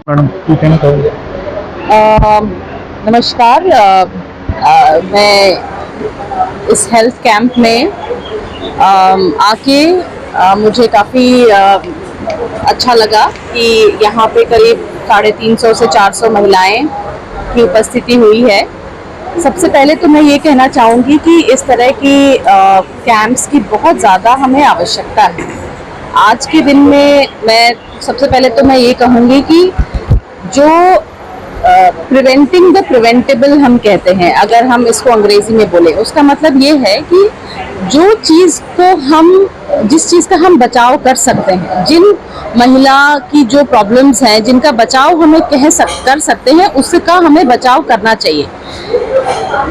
Madam ये कहना चाहोगे? नमस्कार। मैं इस हेल्थ कैंप में आके मुझे काफ़ी अच्छा लगा कि यहाँ पे करीब 350 से 400 महिलाएं की उपस्थिति हुई है। सबसे पहले तो मैं ये कहना चाहूँगी कि इस तरह की कैंप्स की बहुत ज़्यादा हमें आवश्यकता है। आज के दिन में मैं सबसे पहले तो मैं ये कहूँगी कि जो प्रिवेंटिंग द प्रिवेंटेबल हम कहते हैं, अगर हम इसको अंग्रेजी में बोले, उसका मतलब ये है कि जो चीज़ को हम जिस चीज़ का हम बचाव कर सकते हैं, जिन महिला की जो प्रॉब्लम्स हैं जिनका बचाव हमें कर सकते हैं, उसका हमें बचाव करना चाहिए।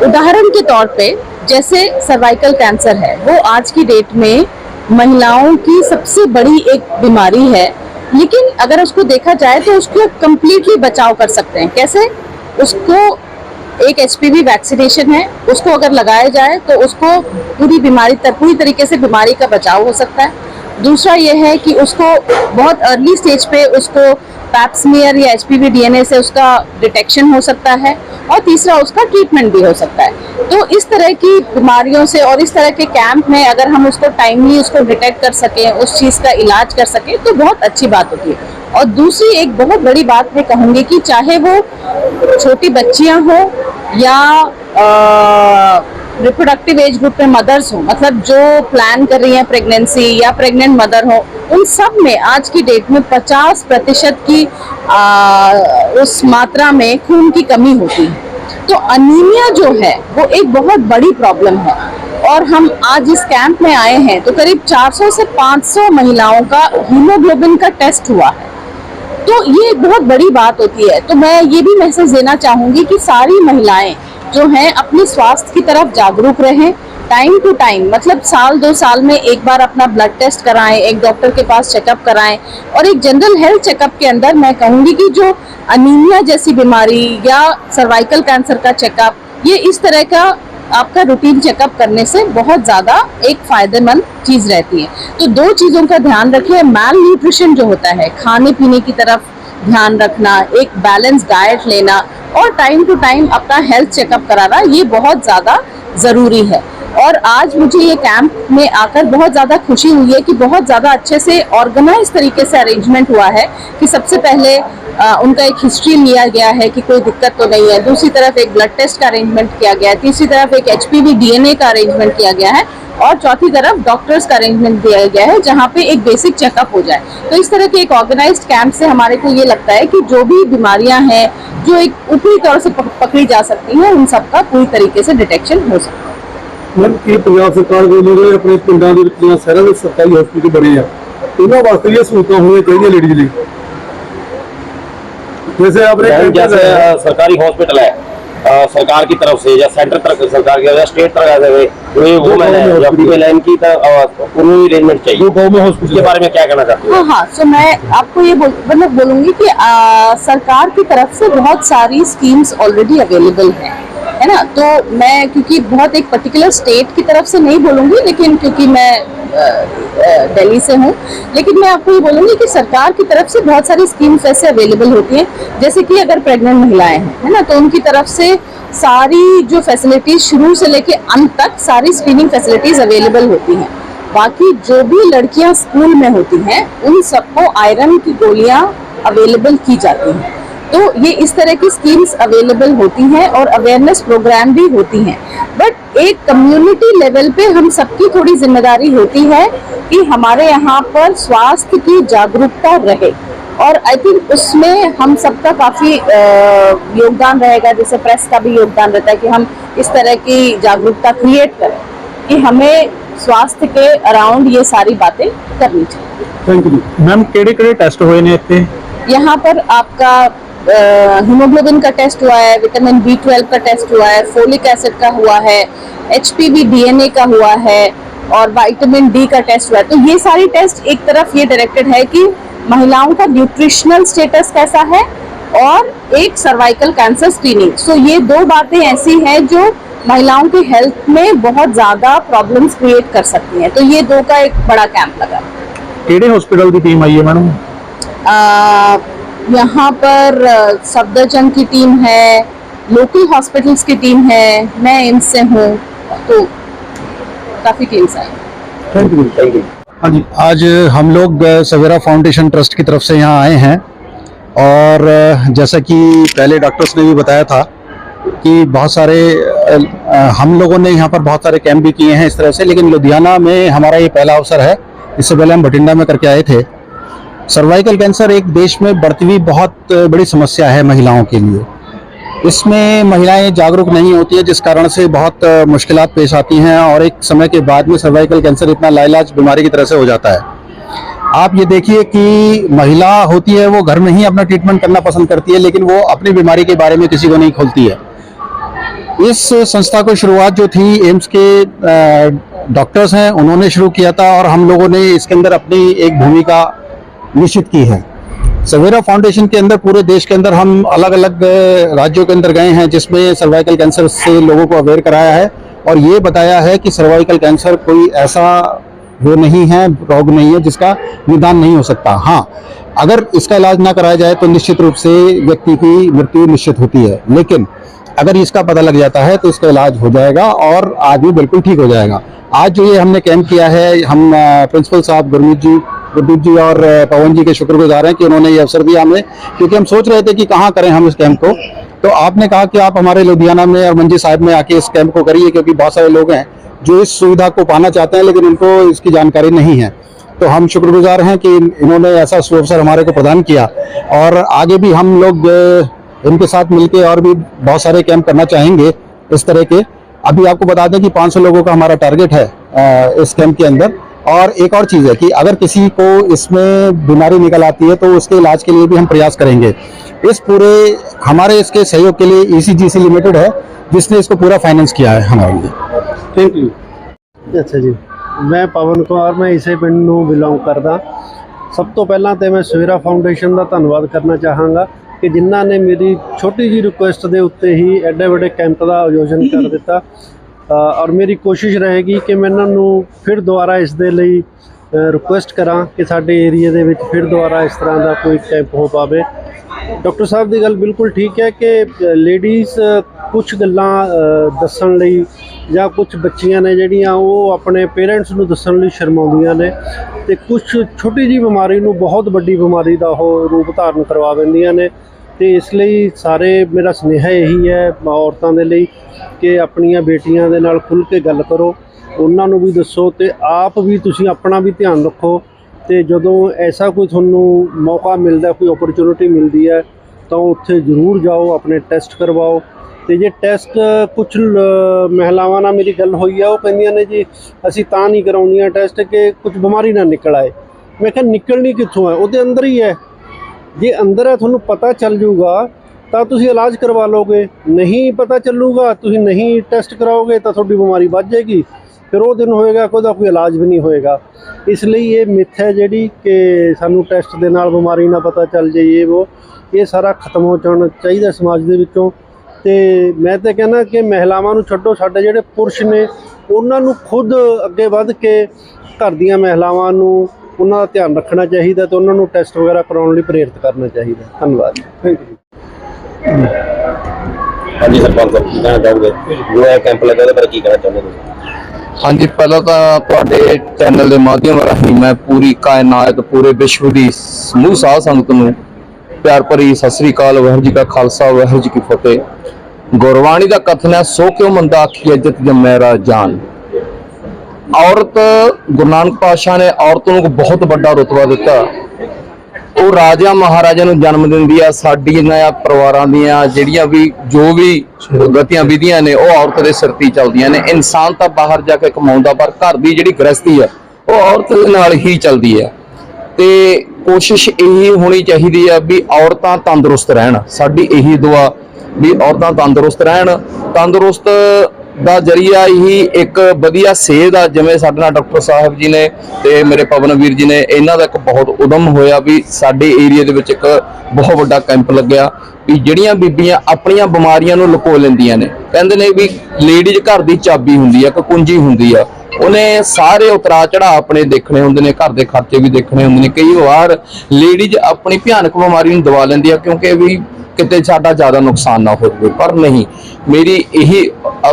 उदाहरण के तौर पे जैसे सर्वाइकल कैंसर है, वो आज की डेट में महिलाओं की सबसे बड़ी एक बीमारी है, लेकिन अगर उसको देखा जाए तो उसको कम्प्लीटली बचाव कर सकते हैं। कैसे? उसको एक एचपीवी वैक्सीनेशन है, उसको अगर लगाया जाए तो उसको पूरी तरीके से बीमारी का बचाव हो सकता है। दूसरा यह है कि उसको बहुत अर्ली स्टेज पे उसको पैप्समियर या एचपीवी डीएनए से उसका डिटेक्शन हो सकता है, और तीसरा उसका ट्रीटमेंट भी हो सकता है। तो इस तरह की बीमारियों से और इस तरह के कैंप में अगर हम उसको टाइमली उसको डिटेक्ट कर सकें, उस चीज़ का इलाज कर सकें, तो बहुत अच्छी बात होती है। और दूसरी एक बहुत बड़ी बात मैं कहूँगी कि चाहे वो छोटी बच्चियाँ हों या रिप्रोडक्टिव एज ग्रुप में मदर्स हो, मतलब जो प्लान कर रही हैं प्रेगनेंसी या प्रेग्नेंट मदर हो, उन सब में आज की डेट में 50% की उस मात्रा में खून की कमी होती है। तो अनीमिया जो है वो एक बहुत बड़ी प्रॉब्लम है, और हम आज इस कैंप में आए हैं तो करीब 400 से 500 महिलाओं का हीमोग्लोबिन का टेस्ट हुआ है। तो ये एक बहुत बड़ी बात होती है। तो मैं ये भी मैसेज देना चाहूँगी कि सारी महिलाएं जो हैं अपने स्वास्थ्य की तरफ जागरूक रहें, टाइम टू टाइम, मतलब साल 2 साल में एक बार अपना ब्लड टेस्ट कराएं, एक डॉक्टर के पास चेकअप कराएं, और एक जनरल हेल्थ चेकअप के अंदर मैं कहूँगी कि जो अनीमिया जैसी बीमारी या सर्वाइकल कैंसर का चेकअप, ये इस तरह का आपका रूटीन चेकअप करने से बहुत ज़्यादा एक फ़ायदेमंद चीज़ रहती है। तो 2 चीज़ों का ध्यान रखें। मैल न्यूट्रिशन जो होता है, खाने पीने की तरफ ध्यान रखना, एक बैलेंस डाइट लेना, और टाइम टू टाइम अपना हेल्थ चेकअप कराना, ये बहुत ज़्यादा ज़रूरी है। और आज मुझे ये कैंप में आकर बहुत ज़्यादा खुशी हुई है कि बहुत ज़्यादा अच्छे से ऑर्गेनाइज तरीके से अरेंजमेंट हुआ है कि सबसे पहले उनका एक हिस्ट्री लिया गया है कि कोई दिक्कत तो नहीं है, दूसरी तरफ एक ब्लड टेस्ट का अरेंजमेंट किया गया है, तीसरी तरफ एक एचपीवी डीएनए का अरेंजमेंट किया गया है, और चौथी तरफ डॉक्टर्स का अरेंजमेंट दिया गया है जहाँ पे एक बेसिक चेकअप हो जाए। तो इस तरह के एक ऑर्गेनाइज्ड कैंप से हमारे को ये लगता है कि जो भी बीमारियां हैं जो एक ऊपरी तौर से पकड़ी जा सकती हैं, उन सबका पूरी तरीके से डिटेक्शन हो सकता है। मैम की पंजाब सरकार को अपने पिंडों के शहरों में सरकारी हॉस्पिटल बने हैं, उन्होंने वास्ते ये सहूलत होनी चाहिए लेडीज लिए। जैसे जैसे सरकारी हॉस्पिटल है सरकार की तरफ से, या सेंटर तरफ सरकार की या स्टेट तरफ से, वुमेन है या फीमेल है, इनकी उन्हें अरेंजमेंट चाहिए, उसके बारे में क्या कहना चाहते हैं? हाँ, सो मैं आपको ये बोलूंगी कि सरकार की तरफ से बहुत सारी स्कीम्स ऑलरेडी अवेलेबल हैं, है ना। तो मैं क्योंकि बहुत एक पर्टिकुलर स्टेट की तरफ से नहीं बोलूँगी, लेकिन क्योंकि मैं दिल्ली से हूँ, लेकिन मैं आपको ये बोलूँगी कि सरकार की तरफ से बहुत सारी स्कीम्स ऐसे अवेलेबल होती हैं, जैसे कि अगर प्रेग्नेंट महिलाएं हैं, है ना, तो उनकी तरफ से सारी जो फैसिलिटीज़ शुरू से लेके अंत तक सारी स्क्रीनिंग फैसिलिटीज़ अवेलेबल होती हैं। बाकी जो भी लड़कियां स्कूल में होती हैं, उन सबको आयरन की गोलियां अवेलेबल की जाती हैं। तो ये इस तरह की स्कीम्स अवेलेबल होती हैं और अवेयरनेस प्रोग्राम भी होती हैं। बट एक कम्युनिटी लेवल पे हम सबकी थोड़ी जिम्मेदारी होती है कि हमारे यहाँ पर स्वास्थ्य की जागरूकता रहे, और आई थिंक उसमें हम सबका काफ़ी योगदान रहेगा, जैसे प्रेस का भी योगदान रहता है कि हम इस तरह की जागरूकता क्रिएट करें कि हमें स्वास्थ्य के अराउंड ये सारी बातें करनी चाहिए। Thank you ma'am. केड़े टेस्ट हुए ने इत्थे? यहाँ पर आपका हीमोग्लोबिन का टेस्ट हुआ है, विटामिन B12 का टेस्ट हुआ है, फोलिक एसिड का हुआ है, एचपीवी डीएनए का हुआ है, और विटामिन डी का टेस्ट हुआ है। तो ये सारी टेस्ट एक तरफ ये डायरेक्टेड है कि महिलाओं का न्यूट्रिशनल स्टेटस कैसा है, और एक सर्वाइकल कैंसर स्क्रीनिंग। सो ये 2 बातें ऐसी हैं जो महिलाओं के हेल्थ में बहुत ज़्यादा प्रॉब्लम्स क्रिएट कर सकती हैं। तो ये 2 का एक बड़ा कैंप लगा। केड़े हॉस्पिटल की टीम आई है मैडम? यहाँ पर सफदरजंग की टीम है, लोकल हॉस्पिटल्स की टीम है, मैं एम्स से हूँ, तो काफ़ी teams I. Thank you. Thank you. हाँ जी। आज हम लोग सवेरा फाउंडेशन ट्रस्ट की तरफ से यहाँ आए हैं और जैसा कि पहले डॉक्टर्स ने भी बताया था कि बहुत सारे हम लोगों ने यहाँ पर बहुत सारे कैंप भी किए हैं इस तरह से, लेकिन लुधियाना में हमारा ये पहला अवसर है। इससे पहले हम बठिंडा में करके आए थे। सर्वाइकल कैंसर एक देश में बढ़ती हुई बहुत बड़ी समस्या है महिलाओं के लिए। इसमें महिलाएं जागरूक नहीं होती है, जिस कारण से बहुत मुश्किलात पेश आती हैं और एक समय के बाद में सर्वाइकल कैंसर इतना लाइलाज बीमारी की तरह से हो जाता है। आप ये देखिए कि महिला होती है वो घर में ही अपना ट्रीटमेंट करना पसंद करती है, लेकिन वो अपनी बीमारी के बारे में किसी को नहीं खोलती है। इस संस्था को शुरुआत जो थी एम्स के डॉक्टर्स हैं उन्होंने शुरू किया था और हम लोगों ने इसके अंदर अपनी एक भूमिका निश्चित की है। सवेरा फाउंडेशन के अंदर पूरे देश के अंदर हम अलग अलग राज्यों के अंदर गए हैं, जिसमें सर्वाइकल कैंसर से लोगों को अवेयर कराया है और ये बताया है कि सर्वाइकल कैंसर कोई ऐसा वो नहीं है, रोग नहीं है जिसका निदान नहीं हो सकता। हाँ, अगर इसका इलाज ना कराया जाए तो निश्चित रूप से व्यक्ति की मृत्यु निश्चित होती है, लेकिन अगर इसका पता लग जाता है तो इसका इलाज हो जाएगा और आदमी बिल्कुल ठीक हो जाएगा। आज जो ये हमने कैंप किया है, हम प्रिंसिपल साहब गुरमीत जी और पवन जी के शुक्रगुजार हैं कि उन्होंने ये अवसर दिया हमें, क्योंकि हम सोच रहे थे कि कहाँ करें हम इस कैंप को। तो आपने कहा कि आप हमारे लुधियाना में और मंजी साहिब में आके इस कैंप को करिए, क्योंकि बहुत सारे लोग हैं जो इस सुविधा को पाना चाहते हैं लेकिन उनको इसकी जानकारी नहीं है। तो हम शुक्रगुजार हैं कि इन्होंने ऐसा अवसर हमारे को प्रदान किया और आगे भी हम लोग इनके साथ मिलकर और भी बहुत सारे कैंप करना चाहेंगे इस तरह के। अभी आपको बता दें कि 500 लोगों का हमारा टारगेट है इस कैंप के अंदर। और एक और चीज़ है कि अगर किसी को इसमें बीमारी निकल आती है तो उसके इलाज के लिए भी हम प्रयास करेंगे। इस पूरे हमारे इसके सहयोग के लिए ECGC लिमिटेड है जिसने इसको पूरा फाइनेंस किया है हमारे लिए। Thank you. ਅੱਛਾ ਜੀ, ਮੈਂ ਪਵਨ ਕੁਮਾਰ, ਮੈਂ ਇਸੇ ਪਿੰਡ ਨੂੰ ਬਿਲੋਂਗ ਕਰਦਾ। ਸਭ ਤੋਂ ਪਹਿਲਾਂ ਤੇ ਮੈਂ ਸਵੇਰਾ ਫਾਊਂਡੇਸ਼ਨ ਦਾ ਧੰਨਵਾਦ ਕਰਨਾ ਚਾਹਾਂਗਾ ਕਿ ਜਿਨ੍ਹਾਂ ਨੇ ਮੇਰੀ ਛੋਟੀ ਜਿਹੀ ਰਿਕੁਐਸਟ ਦੇ ਉੱਤੇ ਹੀ ਐਡੇ ਵੱਡੇ ਕੈਂਪ ਦਾ ਆਯੋਜਨ ਕਰ ਦਿੱਤਾ। ਔਰ ਮੇਰੀ ਕੋਸ਼ਿਸ਼ ਰਹੇਗੀ ਕਿ ਮੈਂ ਇਹਨਾਂ ਨੂੰ ਫਿਰ ਦੁਬਾਰਾ ਇਸ ਦੇ ਲਈ ਰਿਕੁਐਸਟ ਕਰਾਂ ਕਿ ਸਾਡੇ ਏਰੀਏ ਦੇ ਵਿੱਚ ਫਿਰ ਦੁਬਾਰਾ ਇਸ ਤਰ੍ਹਾਂ ਦਾ ਕੋਈ ਕੈਂਪ ਹੋ ਪਾਵੇ। ਡਾਕਟਰ ਸਾਹਿਬ ਦੀ ਗੱਲ ਬਿਲਕੁਲ ਠੀਕ ਹੈ ਕਿ ਲੇਡੀਜ਼ ਕੁਛ ਗੱਲਾਂ ਦੱਸਣ ਲਈ ਜਾਂ ਕੁਛ ਬੱਚੀਆਂ ਨੇ ਜਿਹੜੀਆਂ ਉਹ ਆਪਣੇ ਪੇਰੈਂਟਸ ਨੂੰ ਦੱਸਣ ਲਈ ਸ਼ਰਮਾਉਂਦੀਆਂ ਨੇ ਅਤੇ ਕੁਛ ਛੋਟੀ ਜਿਹੀ ਬਿਮਾਰੀ ਨੂੰ ਬਹੁਤ ਵੱਡੀ ਬਿਮਾਰੀ ਦਾ ਉਹ ਰੂਪ ਧਾਰਨ ਕਰਵਾ ਦਿੰਦੀਆਂ ਨੇ। ਅਤੇ ਇਸ ਲਈ ਸਾਰੇ ਮੇਰਾ ਸੁਨੇਹਾ ਇਹੀ ਹੈ ਔਰਤਾਂ ਦੇ ਲਈ ਕਿ ਆਪਣੀਆਂ ਬੇਟੀਆਂ ਦੇ ਨਾਲ ਖੁੱਲ੍ਹ ਕੇ ਗੱਲ ਕਰੋ, ਉਹਨਾਂ ਨੂੰ ਵੀ ਦੱਸੋ ਅਤੇ ਆਪ ਵੀ ਤੁਸੀਂ ਆਪਣਾ ਵੀ ਧਿਆਨ ਰੱਖੋ। ਅਤੇ ਜਦੋਂ ਐਸਾ ਕੋਈ ਤੁਹਾਨੂੰ ਮੌਕਾ ਮਿਲਦਾ, ਕੋਈ ਓਪਰਚੁਨਿਟੀ ਮਿਲਦੀ ਹੈ ਤਾਂ ਉੱਥੇ ਜ਼ਰੂਰ ਜਾਓ, ਆਪਣੇ ਟੈਸਟ ਕਰਵਾਓ। ਅਤੇ ਜੇ ਟੈਸਟ ਕੁਛ ਮਹਿਲਾਵਾਂ ਨਾਲ ਮੇਰੀ ਗੱਲ ਹੋਈ ਆ, ਉਹ ਕਹਿੰਦੀਆਂ ਨੇ ਜੀ ਅਸੀਂ ਤਾਂ ਨਹੀਂ ਕਰਾਉਂਦੀਆਂ ਟੈਸਟ ਕਿ ਕੁਛ ਬਿਮਾਰੀ ਨਾ ਨਿਕਲ ਆਏ। ਮੈਂ ਕਿਹਾ ਨਿਕਲਣੀ ਕਿੱਥੋਂ ਹੈ, ਉਹਦੇ ਅੰਦਰ ਹੀ ਹੈ। ਜੇ ਅੰਦਰ ਹੈ ਤੁਹਾਨੂੰ ਪਤਾ ਚੱਲ ਜੂਗਾ ਤਾਂ ਤੁਸੀਂ ਇਲਾਜ ਕਰਵਾ ਲਓਗੇ, ਨਹੀਂ ਪਤਾ ਚੱਲੂਗਾ ਤੁਸੀਂ ਨਹੀਂ ਟੈਸਟ ਕਰਾਓਗੇ ਤਾਂ ਤੁਹਾਡੀ ਬਿਮਾਰੀ ਵੱਧ ਜਾਏਗੀ, ਫਿਰ ਉਹ ਦਿਨ ਹੋਏਗਾ ਕਿ ਉਹਦਾ ਕੋਈ ਇਲਾਜ ਵੀ ਨਹੀਂ ਹੋਏਗਾ। ਇਸ ਲਈ ਇਹ ਮਿੱਥ ਹੈ ਜਿਹੜੀ ਕਿ ਸਾਨੂੰ ਟੈਸਟ ਦੇ ਨਾਲ ਬਿਮਾਰੀ ਨਾ ਪਤਾ ਚੱਲ ਜਾਈਏ, ਇਹ ਸਾਰਾ ਖਤਮ ਹੋ ਜਾਣਾ ਚਾਹੀਦਾ ਸਮਾਜ ਦੇ ਵਿੱਚੋਂ। ਅਤੇ ਮੈਂ ਤਾਂ ਕਹਿੰਦਾ ਕਿ ਮਹਿਲਾਵਾਂ ਨੂੰ ਛੱਡੋ, ਸਾਡੇ ਜਿਹੜੇ ਪੁਰਸ਼ ਨੇ ਉਹਨਾਂ ਨੂੰ ਖੁਦ ਅੱਗੇ ਵੱਧ ਕੇ ਘਰ ਦੀਆਂ ਮਹਿਲਾਵਾਂ ਨੂੰ ਉਹਨਾਂ ਦਾ ਧਿਆਨ ਰੱਖਣਾ ਚਾਹੀਦਾ ਅਤੇ ਉਹਨਾਂ ਨੂੰ ਟੈਸਟ ਵਗੈਰਾ ਕਰਾਉਣ ਲਈ ਪ੍ਰੇਰਿਤ ਕਰਨਾ ਚਾਹੀਦਾ। ਧੰਨਵਾਦ। Thank you. ਹਾਂਜੀ ਸਰਪੰਚ ਸਾਹਿਬ, ਕੀ ਕਹਿਣਾ ਚਾਹੋਗੇ ਜੋ ਇਹ ਕੈਂਪ ਲੱਗਾ ਉਹਦੇ ਬਾਰੇ ਕੀ ਕਹਿਣਾ ਚਾਹੁੰਦੇ ਤੁਸੀਂ? ਹਾਂਜੀ, ਪਹਿਲਾਂ ਤਾਂ ਤੁਹਾਡੇ ਚੈਨਲ ਦੇ ਮਾਧਿਅਮ ਰਾਹੀਂ ਮੈਂ ਪੂਰੀ ਕਾਇਨਾਤ, ਪੂਰੇ ਵਿਸ਼ਵ ਦੀ ਸਮੂਹ ਸਾਧ ਸੰਗਤ ਨੂੰ ਪਿਆਰ ਭਰੀ ਸਤਿ ਸ੍ਰੀ ਅਕਾਲ। ਵਾਹਿਗੁਰੂ ਜੀ ਕਾ ਖਾਲਸਾ, ਵਾਹਿਗੁਰੂ ਜੀ ਕੀ ਫਤਿਹ। ਗੁਰਬਾਣੀ ਦਾ ਕਥਨ ਹੈ, ਸੋ ਕਿਉ ਮੰਦਾ ਆਖੀਐ ਜਿਤ ਜੰਮੈ ਰਾਜਾਨ। ਔਰਤ, ਗੁਰੂ ਨਾਨਕ ਪਾਤਸ਼ਾਹ ਨੇ ਔਰਤ ਨੂੰ ਬਹੁਤ ਵੱਡਾ ਰੁਤਬਾ ਦਿੱਤਾ। ਉਹ ਰਾਜਾ ਮਹਾਰਾਜਾ ਨੂੰ ਜਨਮ ਦਿੰਦੀ ਆ। ਸਾਡੀਆਂ ਪਰਿਵਾਰਾਂ ਦੀਆਂ ਜਿਹੜੀਆਂ ਵੀ ਜੋ ਵੀ ਗਤੀਆਂ ਵਿਧੀਆਂ ਨੇ ਉਹ ਔਰਤ ਦੇ ਸਿਰ ਤੇ ਚੱਲਦੀਆਂ ਨੇ। ਇਨਸਾਨ ਤਾਂ ਬਾਹਰ ਜਾ ਕੇ ਕਮਾਉਂਦਾ, ਪਰ ਘਰ ਦੀ ਜਿਹੜੀ ਗ੍ਰਸਤੀ ਆ ਉਹ ਔਰਤ ਦੇ ਨਾਲ ਹੀ ਚੱਲਦੀ ਆ। ਤੇ ਕੋਸ਼ਿਸ਼ ਇਹੀ ਹੋਣੀ ਚਾਹੀਦੀ ਆ ਵੀ ਔਰਤਾਂ ਤੰਦਰੁਸਤ ਰਹਿਣ। ਸਾਡੀ ਇਹੀ ਦੁਆ ਵੀ ਔਰਤਾਂ ਤੰਦਰੁਸਤ ਰਹਿਣ। ਤੰਦਰੁਸਤ ਦਾ ਜਰੀਆ ਹੀ ਇੱਕ ਵਧੀਆ ਸਿਹਤ ਆ। ਜਿਵੇਂ ਸਾਡੇ ਨਾਲ ਡਾਕਟਰ ਸਾਹਿਬ ਜੀ ਨੇ ਤੇ ਮੇਰੇ ਪਵਨ ਵੀਰ ਜੀ ਨੇ, ਇਹਨਾਂ ਦਾ ਇੱਕ ਬਹੁਤ ਉਦਮ ਹੋਇਆ ਵੀ ਸਾਡੇ ਏਰੀਆ ਦੇ ਵਿੱਚ ਇੱਕ ਬਹੁਤ ਵੱਡਾ ਕੈਂਪ ਲੱਗਿਆ ਵੀ ਜਿਹੜੀਆਂ ਬੀਬੀਆਂ ਆਪਣੀਆਂ ਬਿਮਾਰੀਆਂ ਨੂੰ ਲੁਕੋ ਲੈਂਦੀਆਂ ਨੇ। ਕਹਿੰਦੇ ਨੇ ਵੀ ਲੇਡੀਜ਼ ਘਰ ਦੀ ਚਾਬੀ ਹੁੰਦੀ ਆ, ਇੱਕ ਕੁੰਜੀ ਹੁੰਦੀ ਆ। ਉਹਨੇ ਸਾਰੇ ਉਤਰਾ ਚੜਾ ਆਪਣੇ ਦੇਖਣੇ ਹੁੰਦੇ ਨੇ, ਘਰ ਦੇ ਖਰਚੇ ਵੀ ਦੇਖਣੇ ਹੁੰਦੇ ਨੇ। ਕਈ ਵਾਰ ਲੇਡੀਜ਼ ਆਪਣੀ ਭਿਆਨਕ ਬਿਮਾਰੀ ਨੂੰ ਦਬਾ ਲੈਂਦੀ ਆ ਕਿਉਂਕਿ ਵੀ ਕਿਤੇ ਸਾਡਾ ਜ਼ਿਆਦਾ ਨੁਕਸਾਨ ਨਾ ਹੋ ਜਾਵੇ, ਪਰ ਨਹੀਂ, ਮੇਰੀ ਇਹੀ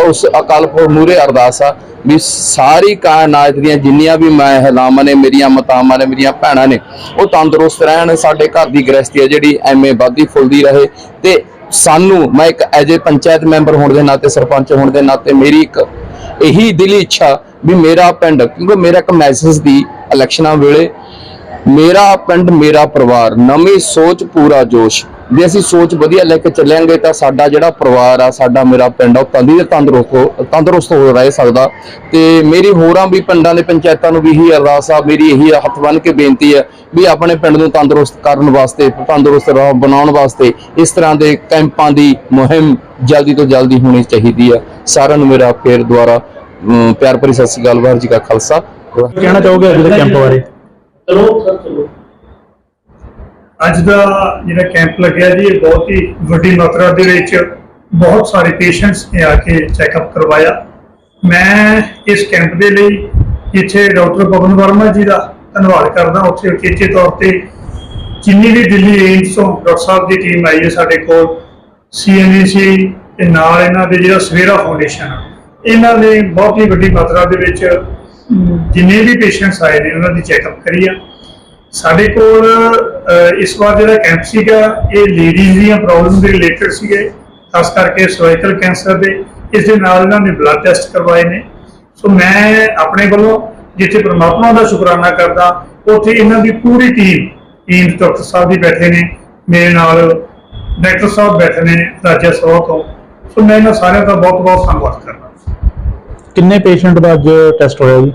ਉਸ ਅਕਾਲ ਪੁਰਖ ਮੂਹਰੇ ਅਰਦਾਸ ਆ ਵੀ ਸਾਰੀ ਕਾਇਨਾਤ ਦੀਆਂ ਜਿੰਨੀਆਂ ਵੀ ਮਹਿਲਾਵਾਂ ਨੇ, ਮੇਰੀਆਂ ਮਾਤਾਵਾਂ ਨੇ, ਮੇਰੀਆਂ ਭੈਣਾਂ ਨੇ, ਉਹ ਤੰਦਰੁਸਤ ਰਹਿਣ, ਸਾਡੇ ਘਰ ਦੀ ਗ੍ਰਸਤੀ ਆ ਜਿਹੜੀ ਐਵੇਂ ਵੱਧਦੀ ਫੁੱਲਦੀ ਰਹੇ। ਤੇ ਸਾਨੂੰ, ਮੈਂ ਇੱਕ ਐਜ ਏ ਪੰਚਾਇਤ ਮੈਂਬਰ ਹੋਣ ਦੇ ਨਾਤੇ, ਸਰਪੰਚ ਹੋਣ ਦੇ ਨਾਤੇ, ਮੇਰੀ ਇੱਕ ਇਹੀ ਦਿਲੀ ਇੱਛਾ ਵੀ ਮੇਰਾ ਪਿੰਡ, ਕਿਉਂਕਿ ਮੇਰਾ ਇੱਕ ਮੈਸੇਜ ਦੀ ਇਲੈਕਸ਼ਨਾਂ ਵੇਲੇ, ਮੇਰਾ ਪਿੰਡ ਮੇਰਾ ਪਰਿਵਾਰ, ਨਵੀਂ ਸੋਚ ਪੂਰਾ ਜੋਸ਼। ਜੇ ਅਸੀਂ ਸੋਚ ਵਧੀਆ ਲੈ ਕੇ ਚੱਲਾਂਗੇ ਤਾਂ ਸਾਡਾ ਜਿਹੜਾ ਪਰਿਵਾਰ ਆ, ਸਾਡਾ ਮੇਰਾ ਪਿੰਡ ਆ, ਉਹ ਤੰਦਰੁਸਤ ਹੋ ਰਹਿ ਸਕਦਾ। ਤੇ ਮੇਰੀ ਹੋਰਾਂ ਵੀ ਪਿੰਡਾਂ ਦੇ ਪੰਚਾਇਤਾਂ ਨੂੰ ਵੀ ਇਹੀ ਅਰਦਾਸ ਆ, ਮੇਰੀ ਇਹੀ ਹੱਥ ਬੰਨ੍ਹ ਕੇ ਬੇਨਤੀ ਹੈ ਵੀ ਆਪਣੇ ਪਿੰਡ ਨੂੰ ਤੰਦਰੁਸਤ ਕਰਨ ਵਾਸਤੇ, ਤੰਦਰੁਸਤ ਬਣਾਉਣ ਵਾਸਤੇ ਇਸ ਤਰ੍ਹਾਂ ਦੇ ਕੈਂਪਾਂ ਦੀ ਮੁਹਿੰਮ ਜਲਦੀ ਤੋਂ ਜਲਦੀ ਹੋਣੀ ਚਾਹੀਦੀ ਆ। ਸਾਰਿਆਂ ਨੂੰ ਮੇਰਾ ਫੇਰ ਦੁਆਰਾ ਪਿਆਰ ਭਰੀ ਸਤਿ ਸ਼੍ਰੀ ਅਕਾਲ। ਵਾਹਿਗੁਰੂ ਜੀ ਕਾ ਖਾਲਸਾ। ਕਹਿਣਾ ਚਾਹੋਗੇ ਅੱਜ ਦੇ ਕੈਂਪ ਬਾਰੇ? ਅੱਜ ਦਾ ਜਿਹੜਾ ਕੈਂਪ ਲੱਗਿਆ ਜੀ, ਇਹ ਬਹੁਤ ਹੀ ਵੱਡੀ ਮਾਤਰਾ ਦੇ ਵਿੱਚ ਬਹੁਤ ਸਾਰੇ ਪੇਸ਼ੈਂਟਸ ਨੇ ਆ ਕੇ ਚੈੱਕਅਪ ਕਰਵਾਇਆ। ਮੈਂ ਇਸ ਕੈਂਪ ਦੇ ਲਈ ਇੱਥੇ ਡਾਕਟਰ ਪਵਨ ਵਰਮਾ ਜੀ ਦਾ ਧੰਨਵਾਦ ਕਰਦਾ। ਉੱਥੇ ਉਚੇਚੇ ਤੌਰ ਤੇ ਜਿੰਨੀ ਵੀ ਦਿੱਲੀ ਏਮਸ ਤੋਂ ਡਾਕਟਰ ਸਾਹਿਬ ਦੀ ਟੀਮ ਆਈ ਹੈ ਸਾਡੇ ਕੋਲ, CNEC ਤੇ ਨਾਲ ਇਹਨਾਂ ਦੇ ਜਿਹੜਾ ਸਵੇਰਾ ਫਾਊਂਡੇਸ਼ਨ, ਇਹਨਾਂ ਨੇ ਬਹੁਤ ਹੀ ਵੱਡੀ ਮਾਤਰਾ ਦੇ ਵਿੱਚ ਜਿੰਨੇ ਵੀ ਪੇਸ਼ੈਂਟਸ ਆਏ ਨੇ ਉਹਨਾਂ ਦੀ ਚੈੱਕਅਪ ਕਰੀ ਆ। ਸਾਡੇ ਕੋਲ ਇਸ ਵਾਰ ਜਿਹੜਾ ਕੈਂਪ ਸੀਗਾ, ਇਹ ਲੇਡੀਜ਼ ਦੀਆਂ ਪ੍ਰੋਬਲਮ ਦੇ ਰਿਲੇਟਡ ਸੀਗੇ, ਖਾਸ ਕਰਕੇ ਸਰਵਾਈਕਲ ਕੈਂਸਰ ਦੇ। ਇਸ ਦੇ ਨਾਲ ਇਹਨਾਂ ਨੇ ਬਲੱਡ ਟੈਸਟ ਕਰਵਾਏ ਨੇ। ਸੋ ਮੈਂ ਆਪਣੇ ਵੱਲੋਂ ਜਿੱਥੇ ਪਰਮਾਤਮਾ ਦਾ ਸ਼ੁਕਰਾਨਾ ਕਰਦਾ, ਉੱਥੇ ਇਹਨਾਂ ਦੀ ਪੂਰੀ ਟੀਮ ਡਾਕਟਰ ਸਾਹਿਬ ਵੀ ਬੈਠੇ ਨੇ, ਮੇਰੇ ਨਾਲ ਡਾਕਟਰ ਸਾਹਿਬ ਬੈਠੇ ਨੇ ਰਾਜਾ ਸਭਾ ਤੋਂ। ਸੋ ਮੈਂ ਇਹਨਾਂ ਸਾਰਿਆਂ ਦਾ ਬਹੁਤ ਬਹੁਤ ਧੰਨਵਾਦ ਕਰਦਾ। ਕਿੰਨੇ ਪੇਸ਼ੈਂਟ ਦਾ ਅੱਜ ਟੈਸਟ ਹੋਇਆ ਜੀ?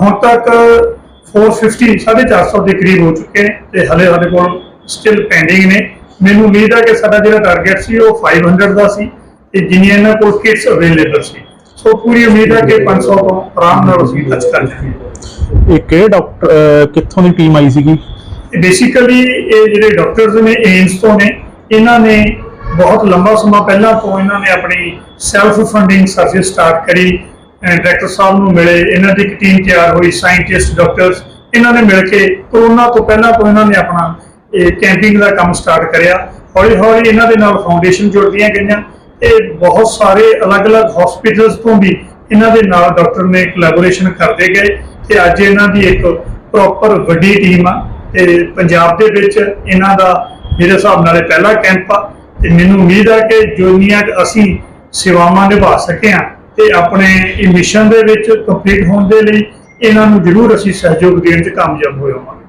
ਹੁਣ ਤੱਕ 450 450 ਦੇ ਕਰੀਬ ਹੋ ਚੁੱਕੇ ਨੇ ਤੇ ਹਲੇ ਸਾਡੇ ਕੋਲ ਸਟਿਲ ਪੈਂਡਿੰਗ ਨੇ। ਮੈਨੂੰ ਉਮੀਦ ਹੈ ਕਿ ਸਾਡਾ ਜਿਹੜਾ ਟਾਰਗੇਟ ਸੀ ਉਹ 500 ਦਾ ਸੀ ਤੇ ਜਿੰਨੀਆਂ ਇਹਨਾਂ ਕੋਲ ਕਿਟਸ ਅਵੇਲੇਬਲ ਸੀ। ਸੋ ਪੂਰੀ ਉਮੀਦ ਹੈ ਕਿ 500 ਤੋਂ ਆਰਾਮ ਨਾਲ ਅਸੀਂ ਟੱਚ ਕਰ ਜਾਵਾਂਗੇ। ਇਹ ਕਿਹੜੇ ਡਾਕਟਰ, ਕਿੱਥੋਂ ਦੀ ਟੀਮ ਆਈ ਸੀਗੀ? ਬੇਸਿਕਲੀ ਇਹ ਜਿਹੜੇ ਡਾਕਟਰਸ ਨੇ ਏਮਸ ਤੋਂ ਨੇ। ਇਹਨਾਂ ਨੇ ਬਹੁਤ ਲੰਬਾ ਸਮਾਂ ਪਹਿਲਾਂ ਤੋਂ ਇਹਨਾਂ ਨੇ ਆਪਣੀ ਸੈਲਫ ਫੰਡਿੰਗ ਸਰਵਿਸ ਸਟਾਰਟ ਕਰੀ। ਡਾਇਰੈਕਟਰ ਸਾਹਿਬ ਨੂੰ ਮਿਲੇ, ਇਹਨਾਂ ਦੀ ਇੱਕ ਟੀਮ ਤਿਆਰ ਹੋਈ, ਸਾਇੰਟਿਸਟ, ਡਾਕਟਰਸ, ਇਹਨਾਂ ਨੇ ਮਿਲ ਕੇ ਕੋਰੋਨਾ ਤੋਂ ਪਹਿਲਾਂ ਤੋਂ ਇਹਨਾਂ ਨੇ ਆਪਣਾ ਇਹ ਕੈਂਪਿੰਗ ਦਾ ਕੰਮ ਸਟਾਰਟ ਕਰਿਆ। ਹੌਲੀ ਹੌਲੀ ਇਹਨਾਂ ਦੇ ਨਾਲ ਫਾਊਂਡੇਸ਼ਨ ਜੁੜਦੀਆਂ ਗਈਆਂ ਤੇ ਬਹੁਤ ਸਾਰੇ ਅਲੱਗ-ਅਲੱਗ ਹਸਪੀਟਲਸ ਤੋਂ ਵੀ ਇਹਨਾਂ ਦੇ ਨਾਲ ਡਾਕਟਰ ਨੇ ਕੋਲੈਬੋਰੇਸ਼ਨ ਕਰਦੇ ਗਏ ਤੇ ਅੱਜ ਇਹਨਾਂ ਦੀ ਇੱਕ ਪ੍ਰੋਪਰ ਵੱਡੀ ਟੀਮ ਆ ਤੇ ਪੰਜਾਬ ਦੇ ਵਿੱਚ ਇਹਨਾਂ ਦਾ ਮੇਰੇ ਹਿਸਾਬ ਨਾਲ ਪਹਿਲਾ ਕੈਂਪ ਆ। ਤੇ ਮੈਨੂੰ ਉਮੀਦ ਹੈ ਕਿ ਜਿੰਨੀਆਂ ਅਸੀਂ ਸੇਵਾਵਾਂ ਨਿਭਾ ਸਕੇ ਹਾਂ ਤੇ ਆਪਣੇ ਇਹ ਮਿਸ਼ਨ ਦੇ ਵਿੱਚ ਕੰਪਲੀਟ ਹੋਣ ਦੇ ਲਈ ਇਹਨਾਂ ਨੂੰ ਜ਼ਰੂਰ ਅਸੀਂ ਸਹਿਯੋਗ ਦੇਣ 'ਚ ਕਾਮਯਾਬ ਹੋਵਾਂਗੇ।